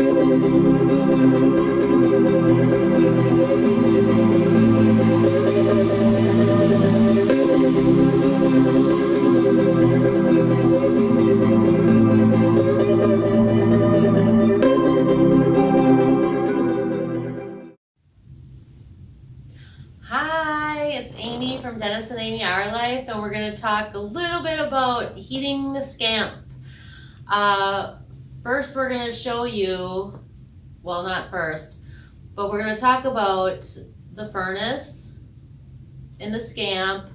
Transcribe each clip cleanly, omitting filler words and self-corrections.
Hi, it's Amy from Dennis and Amy Our Life, and we're going to talk a little bit about heating the Scamp. First, we're going to show you, well, not first, but we're going to talk about the furnace in the Scamp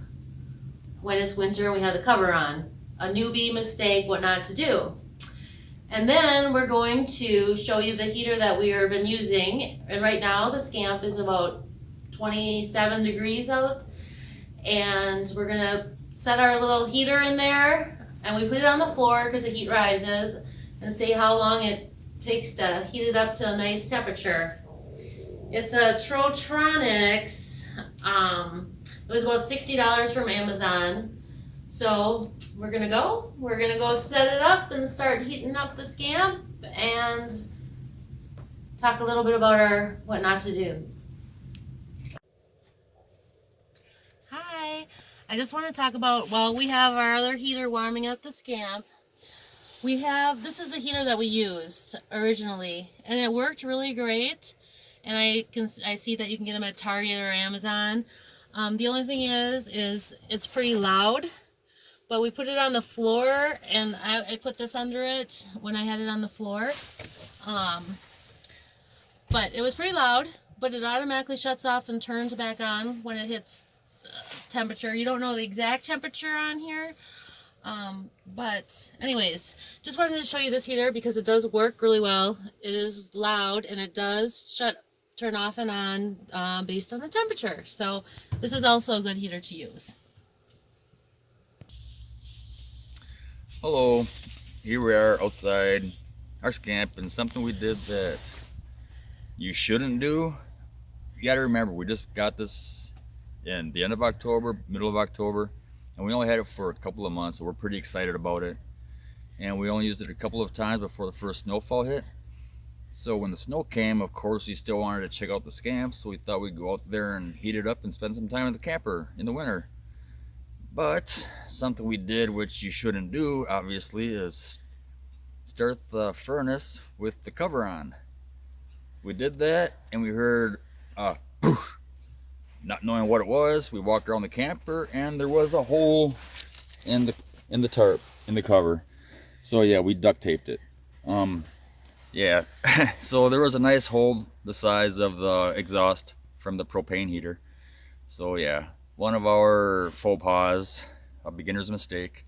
when it's winter and we have the cover on. A newbie mistake, what not to do. And then we're going to show you the heater that we have been using, and right now the Scamp is about 27 degrees out, and we're gonna set our little heater in there, and we put it on the floor because the heat rises, and see how long it takes to heat it up to a nice temperature. It's a Trotronics. It was about $60 from Amazon. So we're gonna go set it up and start heating up the Scamp and talk a little bit about our what not to do. Hi, I just want to talk about, while we have our other heater warming up the Scamp, this is the heater that we used originally, and it worked really great, and I see that you can get them at Target or Amazon. The only thing is it's pretty loud, but we put it on the floor, and I put this under it when I had it on the floor. But it was pretty loud, but it automatically shuts off and turns back on when it hits temperature. You don't know the exact temperature on here, but anyways, just wanted to show you this heater because it does work really well. It is loud, and it does turn off and on based on the temperature. So this is also a good heater to use. Hello, here we are outside our Scamp, and something we did that you shouldn't do. You gotta remember, we just got this in the end of October, middle of October, and we only had it for a couple of months, so we're pretty excited about it. And we only used it a couple of times before the first snowfall hit. So when the snow came, of course, we still wanted to check out the Scamp, so we thought we'd go out there and heat it up and spend some time in the camper in the winter. But something we did, which you shouldn't do, obviously, is start the furnace with the cover on. We did that, and we heard poof. Not knowing what it was, we walked around the camper, and there was a hole in the tarp, in the cover. So yeah, we duct taped it. Yeah, so there was a nice hole the size of the exhaust from the propane heater. So yeah, one of our faux pas, a beginner's mistake.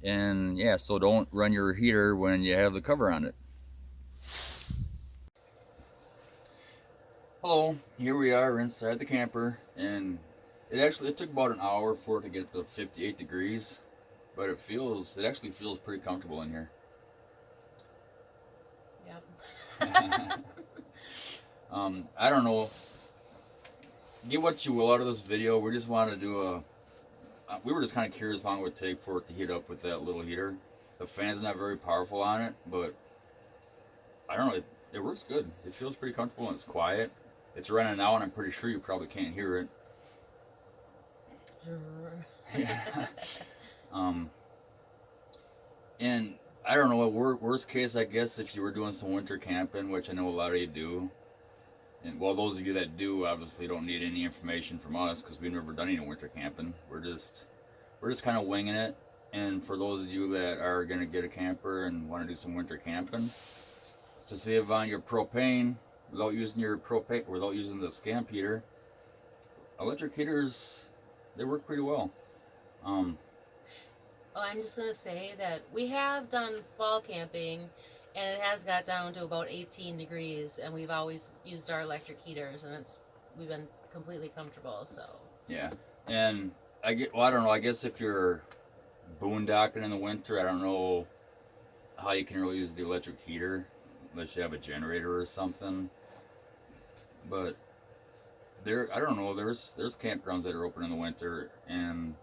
And yeah, so don't run your heater when you have the cover on it. Hello, here we are inside the camper, and it took about an hour for it to get to 58 degrees, but it actually feels pretty comfortable in here. Yep. I don't know, get what you will out of this video. We just want to do we were just kind of curious how long it would take for it to heat up with that little heater. The fan's not very powerful on it, but I don't know, it works good. It feels pretty comfortable, and it's quiet. It's running now, and I'm pretty sure you probably can't hear it. Yeah. And I don't know, worst case, I guess, if you were doing some winter camping, which I know a lot of you do. And well, those of you that do obviously don't need any information from us because we've never done any winter camping. We're just kind of winging it. And for those of you that are gonna get a camper and want to do some winter camping, to save on your propane without using the Scamp heater, electric heaters, they work pretty well. Well, I'm just going to say that we have done fall camping, and it has got down to about 18 degrees, and we've always used our electric heaters, and we've been completely comfortable. So yeah, and I don't know, I guess if you're boondocking in the winter, I don't know how you can really use the electric heater unless you have a generator or something. But I don't know, there's campgrounds that are open in the winter, and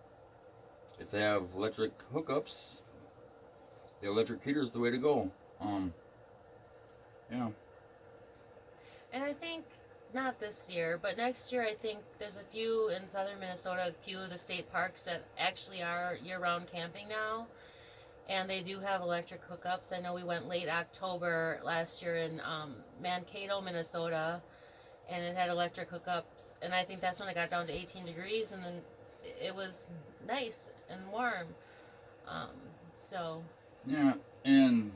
if they have electric hookups, the electric heater is the way to go. Yeah. And I think not this year, but next year I think there's a few in southern Minnesota, a few of the state parks that actually are year-round camping now, and they do have electric hookups. I know we went late October last year in Mankato, Minnesota, and it had electric hookups, and I think that's when it got down to 18 degrees, and then it was nice and warm. Um, so Yeah, and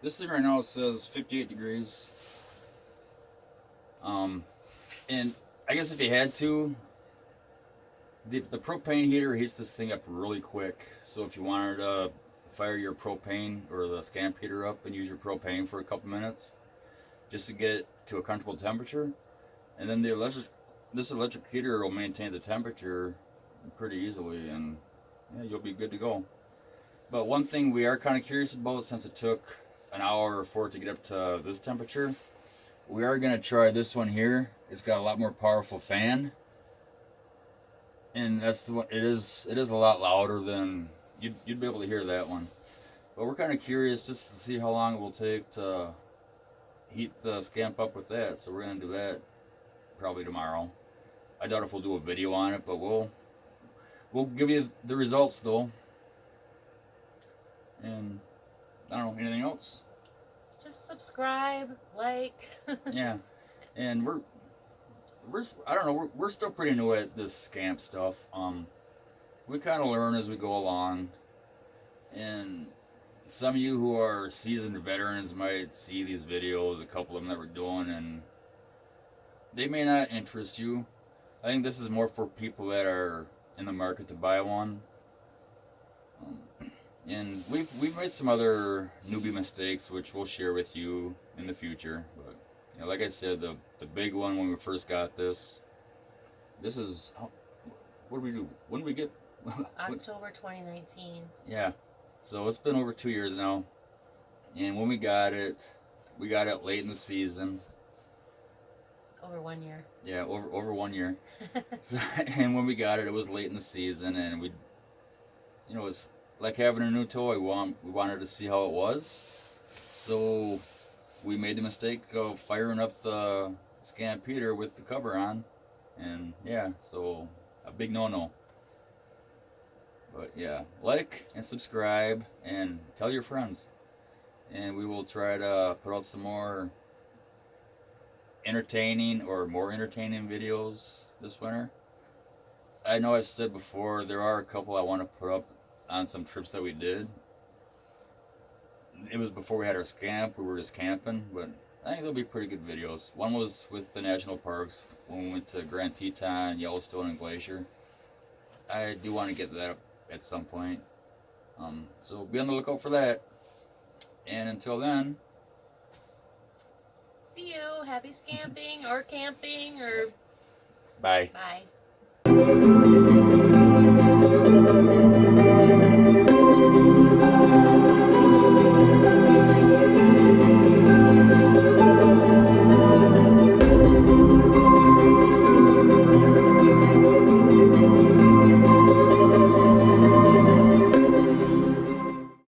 this thing right now says 58 degrees. And I guess if you had to, the propane heater heats this thing up really quick. So if you wanted to fire your propane or the Scamp heater up and use your propane for a couple minutes, just to get it to a comfortable temperature, and then this electric heater will maintain the temperature pretty easily, and yeah, you'll be good to go. But one thing we are kind of curious about, since it took an hour for it to get up to this temperature, we are going to try this one here. It's got a lot more powerful fan, and that's the one. It is a lot louder than you'd be able to hear that one. But we're kind of curious just to see how long it will take to heat the Scamp up with that. So we're going to do that probably tomorrow. I doubt if we'll do a video on it, but we'll give you the results though. And I don't know, anything else? just subscribe, like. Yeah, and we're I don't know, we're still pretty new at this Scamp stuff. We kind of learn as we go along, and some of you who are seasoned veterans might see these videos, a couple of them that we're doing, and they may not interest you. I think this is more for people that are in the market to buy one. And we've made some other newbie mistakes, which we'll share with you in the future. But you know, like I said, the big one when we first got this is what did we do? When did we get? October 2019. Yeah, so it's been over 2 years now, and when we got it late in the season. Over 1 year. Yeah, over 1 year. So, and when we got it, it was late in the season, and it's like having a new toy. We wanted to see how it was, so we made the mistake of firing up the Scamp heater with the cover on, and yeah, so a big no-no. But yeah, like and subscribe and tell your friends, and we will try to put out some more entertaining videos this winter. I know I've said before, there are a couple I want to put up on some trips that we did. It was before we had our Scamp, we were just camping, but I think they'll be pretty good videos. One was with the national parks when we went to Grand Teton, Yellowstone, and Glacier. I do want to get that up at some point. So be on the lookout for that. And until then, See you. Happy scamping or camping or bye. bye.